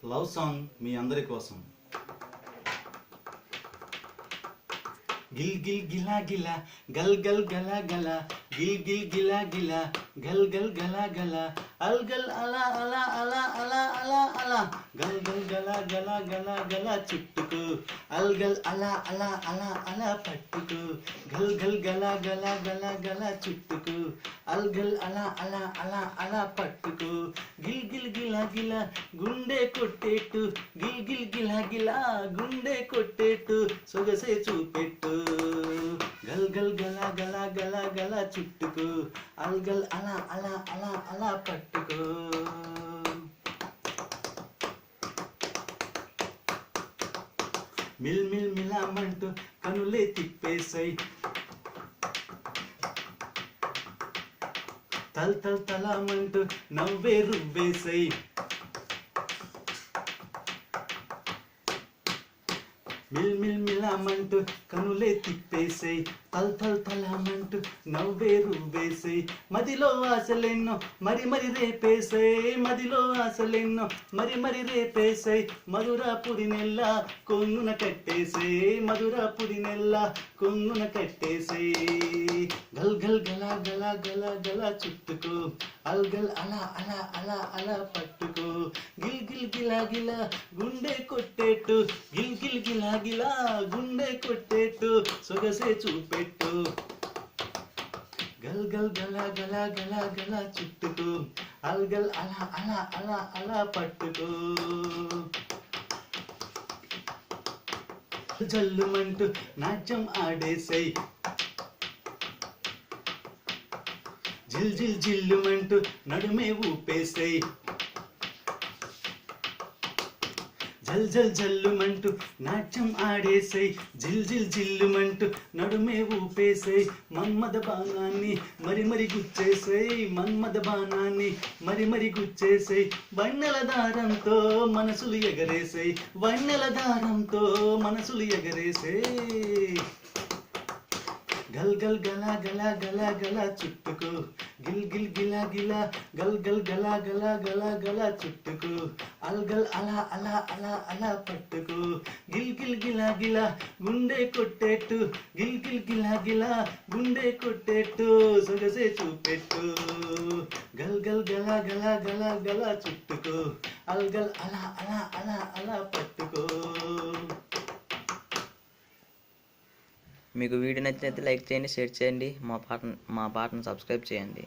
Love song మీ అందరి కోసం. గిల్ గిల్ గిలా గిలా గల్ గల్ గలా గలా గిల్ గిల్ గిలా గిలా గల్ గల్ గలా గలా అల్ గల్ అలా అలా అలా అలా అలా అలా గల్ గల్ గలా గలా గలా గలా చుట్టుకు అల్ గల్ అలా అలా అలా అలా పట్టుకు గల్ గల్ గలా గలా గలా గలా చుట్టుకు అల్ గల్ అలా అలా అలా అలా పట్టుకు గిల్ గిల్ గిలా గిలా గుండె కొట్టేట్టు గిల్ గిల్ గిలా గిలా గుండె కొట్టేట్టు సొగసే చూపెట్టు గల్ గల్ గలా గలా గలా గలా చుట్టుకు అల్ గల్ అలా అలా అలా అలా పట్టుకో. మిల్ మిల్ మిలామంటూ కనులే తిప్పేసై తల్ తల్ తలామంటూ నవ్వే రువ్వేసై మిల్ మిల్ మిలామంటూ కనులే తిప్పేసై తల్ తల్ తలామంటూ నవ్వే రువ్వేసై మదిలో ఆశలెన్నో మరి మరి రేపేసై మదిలో ఆశలెన్నో మరి మరి రేపేసై మధురాపురి నెల్ల కొంగున కట్టేసై మధురాపురి నెల్ల కొంగున కట్టేసై గల్ గల్ గలా గలా గలా గలా చుట్టుకో అల్ గల్ అలా అలా అలా అలా పట్టుకో గిల్ గిల్ గిలా గిలా గుండె కొట్టేట్టు గిల్ గిల్ గిలా గిలా గుండె కొట్టేట్టు సొగసే చూపెట్టు గల్ గల్ గలా గలా గలా గలా చుట్టుకో అల్ గల్ అలా అలా అలా అలా పట్టుకో. జల్లుమంటూ నాట్యం ఆడేసై జిల్ జిల్ జిల్లుమంటూ నడుమే ఊపేసై జల్ జల్ జల్లుమంటూ నాట్యం ఆడేసై జిల్ జిల్ జిల్లుమంటూ నడుమే ఊపేసై మన్మద బాణాన్ని మరి మరి గుచ్చేసై మన్మద బాణాన్ని మరి మరి గుచ్చేసై వన్నెల దారంతో మనసులు ఎగరేసై వన్నెల దారంతో మనసులు ఎగరేసై గల్ గల్ గలా గలా గలా గలా చుట్టుకు గిల్ గిల్ గిలా గిలా గల్ గల్ గలా గలా గలా గలా చుట్టుకు అల్ గల్ అలా అలా అలా అలా పట్టుకు గిల్ గిల్ గిలా గిలా గుండె కొట్టేట్టు గిల్ గిల్ గిలా గిలా గుండె కొట్టేట్టు సొగసే చూపెట్టు గల్ గల్ గలా గలా గలా గలా చుట్టుకు అల్ గల్ అలా అలా అలా అలా పట్టుకో. మీకు వీడియో నచ్చినట్లయితే లైక్ చేయండి, షేర్ చేయండి, మా పాటను సబ్స్క్రైబ్ చేయండి.